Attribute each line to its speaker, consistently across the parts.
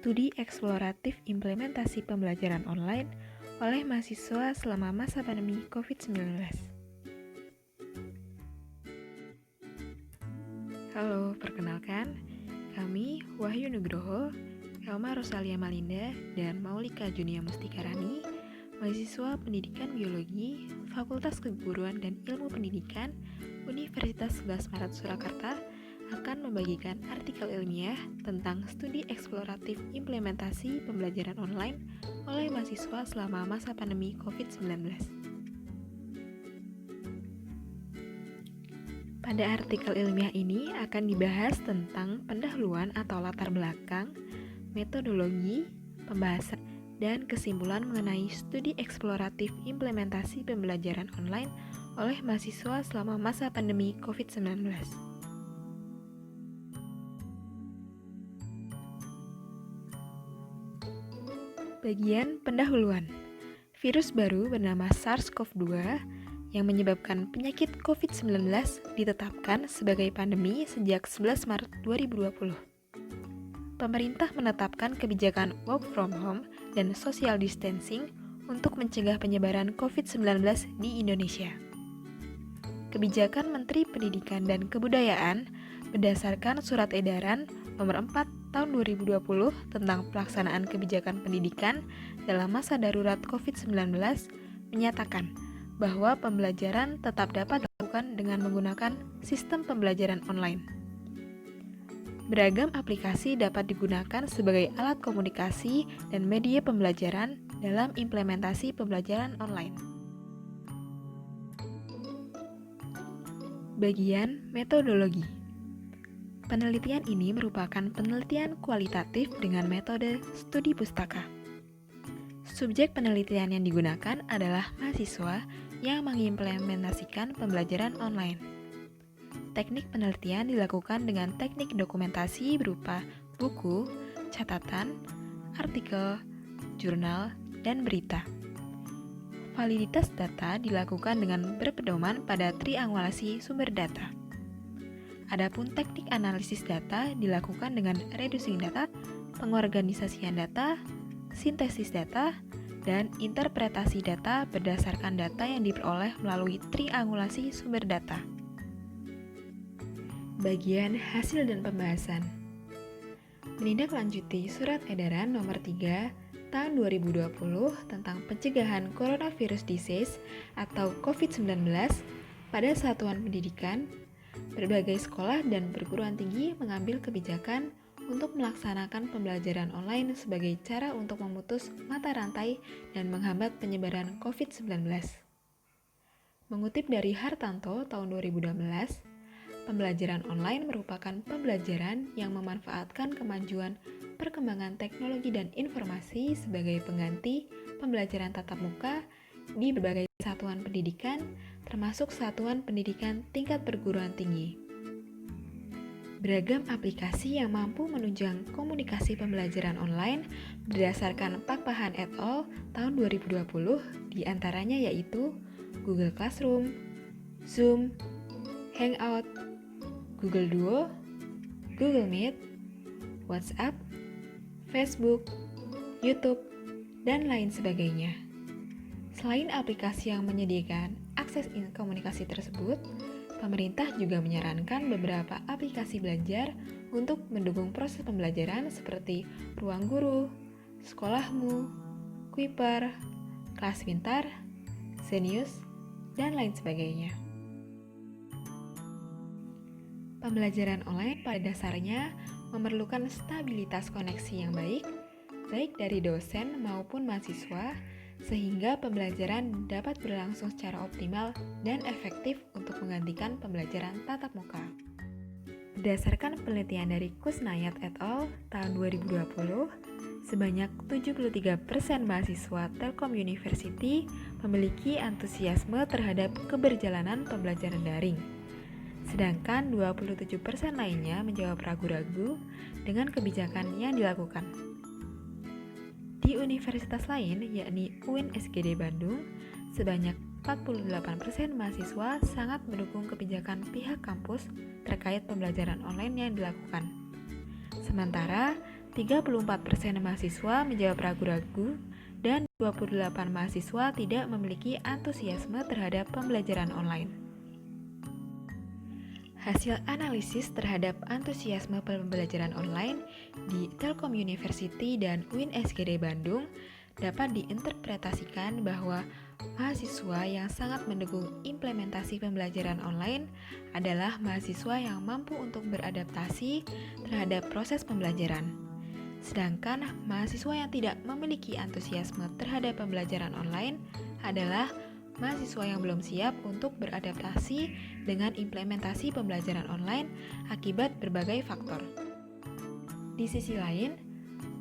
Speaker 1: Studi eksploratif implementasi pembelajaran online oleh mahasiswa selama masa pandemi COVID-19. Halo, perkenalkan, kami Wahyu Nugroho, Elma Rosalia Malinda, dan Maulika Junia Mustikarani, mahasiswa Pendidikan Biologi, Fakultas Keguruan dan Ilmu Pendidikan, Universitas 11 Maret Surakarta, akan membagikan artikel ilmiah tentang studi eksploratif implementasi pembelajaran online oleh mahasiswa selama masa pandemi COVID-19. Pada artikel ilmiah ini akan dibahas tentang pendahuluan atau latar belakang, metodologi, pembahasan, dan kesimpulan mengenai studi eksploratif implementasi pembelajaran online oleh mahasiswa selama masa pandemi COVID-19. Bagian pendahuluan. Virus baru bernama SARS-CoV-2 yang menyebabkan penyakit COVID-19 ditetapkan sebagai pandemi sejak 11 Maret 2020. Pemerintah menetapkan kebijakan work from home dan social distancing untuk mencegah penyebaran COVID-19 di Indonesia. Kebijakan Menteri Pendidikan dan Kebudayaan berdasarkan Surat Edaran Nomor 4 Tahun 2020 tentang pelaksanaan kebijakan pendidikan dalam masa darurat COVID-19 menyatakan bahwa pembelajaran tetap dapat dilakukan dengan menggunakan sistem pembelajaran online. Beragam aplikasi dapat digunakan sebagai alat komunikasi dan media pembelajaran dalam implementasi pembelajaran online. Bagian metodologi. Penelitian ini merupakan penelitian kualitatif dengan metode studi pustaka. Subjek penelitian yang digunakan adalah mahasiswa yang mengimplementasikan pembelajaran online. Teknik penelitian dilakukan dengan teknik dokumentasi berupa buku, catatan, artikel, jurnal, dan berita. Validitas data dilakukan dengan berpedoman pada triangulasi sumber data. Adapun teknik analisis data dilakukan dengan reducing data, pengorganisasian data, sintesis data, dan interpretasi data berdasarkan data yang diperoleh melalui triangulasi sumber data. Bagian hasil dan pembahasan. Menindaklanjuti Surat Edaran Nomor 3 Tahun 2020 tentang pencegahan coronavirus disease atau COVID-19 pada satuan pendidikan, berbagai sekolah dan perguruan tinggi mengambil kebijakan untuk melaksanakan pembelajaran online sebagai cara untuk memutus mata rantai dan menghambat penyebaran COVID-19. Mengutip dari Hartanto tahun 2012, pembelajaran online merupakan pembelajaran yang memanfaatkan kemajuan perkembangan teknologi dan informasi sebagai pengganti pembelajaran tatap muka di berbagai satuan pendidikan, termasuk satuan pendidikan tingkat perguruan tinggi. Beragam aplikasi yang mampu menunjang komunikasi pembelajaran online berdasarkan Pak Pahan et al. Tahun 2020, diantaranya yaitu Google Classroom, Zoom, Hangout, Google Duo, Google Meet, WhatsApp, Facebook, YouTube, dan lain sebagainya. Selain aplikasi yang menyediakan akses komunikasi tersebut, pemerintah juga menyarankan beberapa aplikasi belajar untuk mendukung proses pembelajaran seperti Ruang Guru, Sekolahmu, Kuiper, Kelas Pintar, Zenius, dan lain sebagainya. Pembelajaran online pada dasarnya memerlukan stabilitas koneksi yang baik dari dosen maupun mahasiswa, sehingga pembelajaran dapat berlangsung secara optimal dan efektif untuk menggantikan pembelajaran tatap muka. Berdasarkan penelitian dari Kusnayat et al. Tahun 2020, sebanyak 73% mahasiswa Telkom University memiliki antusiasme terhadap keberjalanan pembelajaran daring. Sedangkan 27% lainnya menjawab ragu-ragu dengan kebijakan yang dilakukan. Di universitas lain, yakni UIN SGD Bandung, sebanyak 48% mahasiswa sangat mendukung kebijakan pihak kampus terkait pembelajaran online yang dilakukan. Sementara 34% mahasiswa menjawab ragu-ragu, dan 28 mahasiswa tidak memiliki antusiasme terhadap pembelajaran online. Hasil analisis terhadap antusiasme pembelajaran online di Telkom University dan UIN SGD Bandung dapat diinterpretasikan bahwa mahasiswa yang sangat mendukung implementasi pembelajaran online adalah mahasiswa yang mampu untuk beradaptasi terhadap proses pembelajaran. Sedangkan mahasiswa yang tidak memiliki antusiasme terhadap pembelajaran online adalah mahasiswa yang belum siap untuk beradaptasi dengan implementasi pembelajaran online akibat berbagai faktor. Di sisi lain,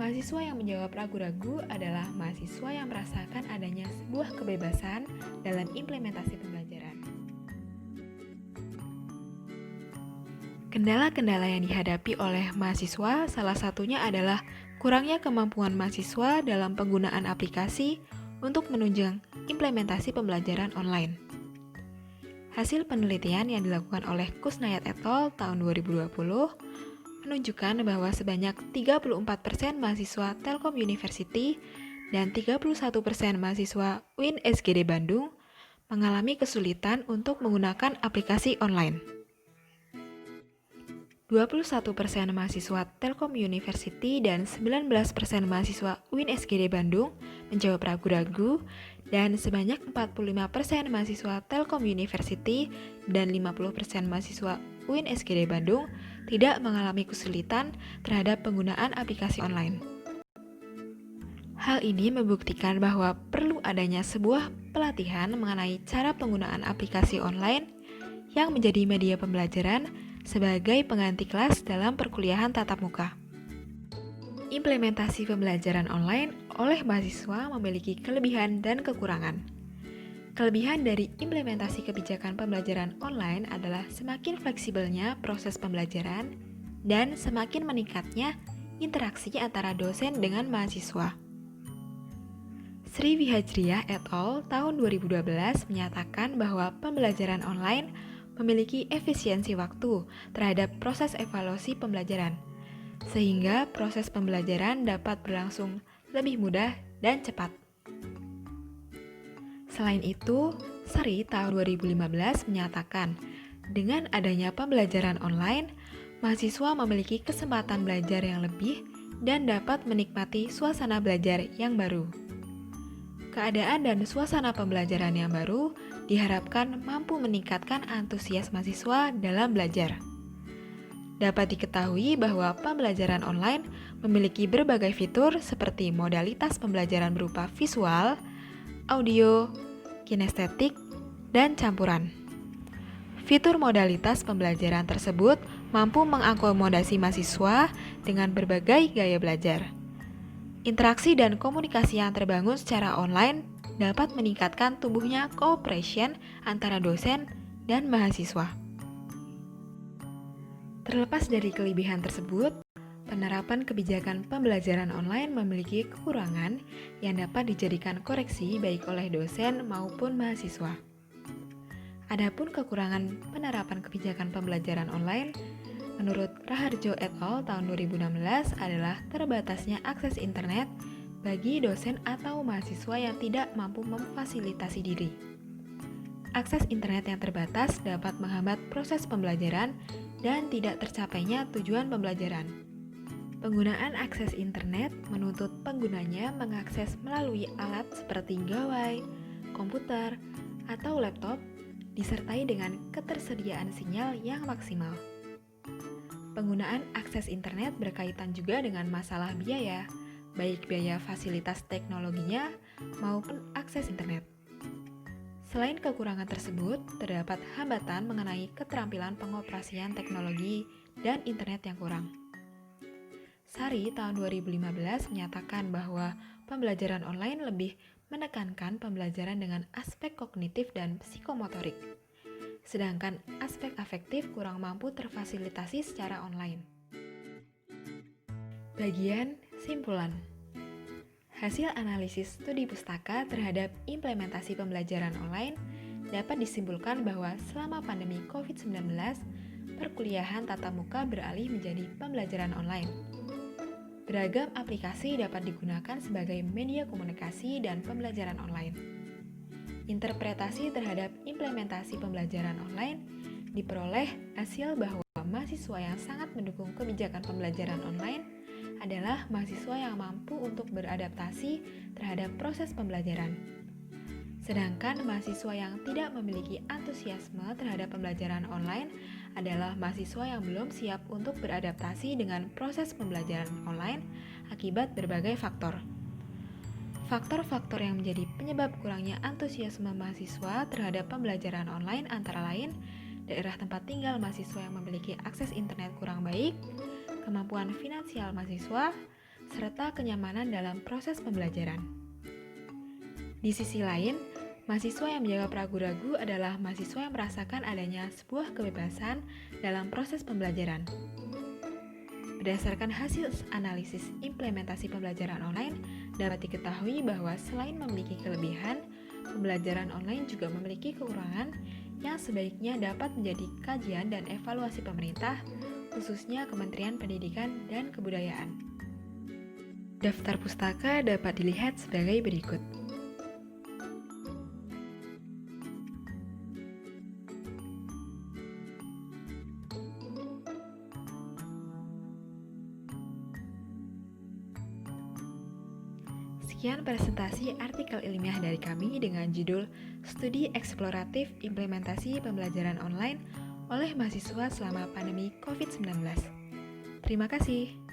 Speaker 1: mahasiswa yang menjawab ragu-ragu adalah mahasiswa yang merasakan adanya sebuah kebebasan dalam implementasi pembelajaran. Kendala-kendala yang dihadapi oleh mahasiswa salah satunya adalah kurangnya kemampuan mahasiswa dalam penggunaan aplikasi untuk menunjang implementasi pembelajaran online. Hasil penelitian yang dilakukan oleh Kusnayat et al. Tahun 2020 menunjukkan bahwa sebanyak 34% mahasiswa Telkom University dan 31% mahasiswa UIN SGD Bandung mengalami kesulitan untuk menggunakan aplikasi online. 21% mahasiswa Telkom University dan 19% mahasiswa UIN SGD Bandung menjawab ragu-ragu, dan sebanyak 45% mahasiswa Telkom University dan 50% mahasiswa UIN SGD Bandung tidak mengalami kesulitan terhadap penggunaan aplikasi online. Hal ini membuktikan bahwa perlu adanya sebuah pelatihan mengenai cara penggunaan aplikasi online yang menjadi media pembelajaran sebagai pengganti kelas dalam perkuliahan tatap muka. Implementasi pembelajaran online oleh mahasiswa memiliki kelebihan dan kekurangan. Kelebihan dari implementasi kebijakan pembelajaran online adalah semakin fleksibelnya proses pembelajaran dan semakin meningkatnya interaksi antara dosen dengan mahasiswa. Sri Wihajriah et al. Tahun 2012 menyatakan bahwa pembelajaran online memiliki efisiensi waktu terhadap proses evaluasi pembelajaran, sehingga proses pembelajaran dapat berlangsung lebih mudah dan cepat. Selain itu, Sri tahun 2015 menyatakan, dengan adanya pembelajaran online, mahasiswa memiliki kesempatan belajar yang lebih dan dapat menikmati suasana belajar yang baru. Keadaan dan suasana pembelajaran yang baru diharapkan mampu meningkatkan antusias mahasiswa dalam belajar. Dapat diketahui bahwa pembelajaran online memiliki berbagai fitur seperti modalitas pembelajaran berupa visual, audio, kinestetik, dan campuran. Fitur modalitas pembelajaran tersebut mampu mengakomodasi mahasiswa dengan berbagai gaya belajar. Interaksi dan komunikasi yang terbangun secara online dapat meningkatkan tumbuhnya cooperation antara dosen dan mahasiswa. Terlepas dari kelebihan tersebut, penerapan kebijakan pembelajaran online memiliki kekurangan yang dapat dijadikan koreksi baik oleh dosen maupun mahasiswa. Adapun kekurangan penerapan kebijakan pembelajaran online, menurut Raharjo et al. Tahun 2016 adalah terbatasnya akses internet bagi dosen atau mahasiswa yang tidak mampu memfasilitasi diri. Akses internet yang terbatas dapat menghambat proses pembelajaran dan tidak tercapainya tujuan pembelajaran. Penggunaan akses internet menuntut penggunanya mengakses melalui alat seperti gawai, komputer, atau laptop, disertai dengan ketersediaan sinyal yang maksimal. Penggunaan akses internet berkaitan juga dengan masalah biaya, baik biaya fasilitas teknologinya maupun akses internet. Selain kekurangan tersebut, terdapat hambatan mengenai keterampilan pengoperasian teknologi dan internet yang kurang. Sari tahun 2015 menyatakan bahwa pembelajaran online lebih menekankan pembelajaran dengan aspek kognitif dan psikomotorik, sedangkan aspek afektif kurang mampu terfasilitasi secara online. Bagian simpulan. Hasil analisis studi pustaka terhadap implementasi pembelajaran online dapat disimpulkan bahwa selama pandemi COVID-19, perkuliahan tatap muka beralih menjadi pembelajaran online. Beragam aplikasi dapat digunakan sebagai media komunikasi dan pembelajaran online. Interpretasi terhadap implementasi pembelajaran online diperoleh hasil bahwa mahasiswa yang sangat mendukung kebijakan pembelajaran online adalah mahasiswa yang mampu untuk beradaptasi terhadap proses pembelajaran. Sedangkan mahasiswa yang tidak memiliki antusiasme terhadap pembelajaran online adalah mahasiswa yang belum siap untuk beradaptasi dengan proses pembelajaran online akibat berbagai faktor. Faktor-faktor yang menjadi penyebab kurangnya antusiasme mahasiswa terhadap pembelajaran online antara lain daerah tempat tinggal mahasiswa yang memiliki akses internet kurang baik, kemampuan finansial mahasiswa, serta kenyamanan dalam proses pembelajaran. Di sisi lain, mahasiswa yang menjawab ragu-ragu adalah mahasiswa yang merasakan adanya sebuah kebebasan dalam proses pembelajaran. Berdasarkan hasil analisis implementasi pembelajaran online, dapat diketahui bahwa selain memiliki kelebihan, pembelajaran online juga memiliki kekurangan yang sebaiknya dapat menjadi kajian dan evaluasi pemerintah, khususnya Kementerian Pendidikan dan Kebudayaan. Daftar pustaka dapat dilihat sebagai berikut. Sekian presentasi artikel ilmiah dari kami dengan judul Studi Eksploratif Implementasi Pembelajaran Online oleh Mahasiswa selama Pandemi COVID-19. Terima kasih.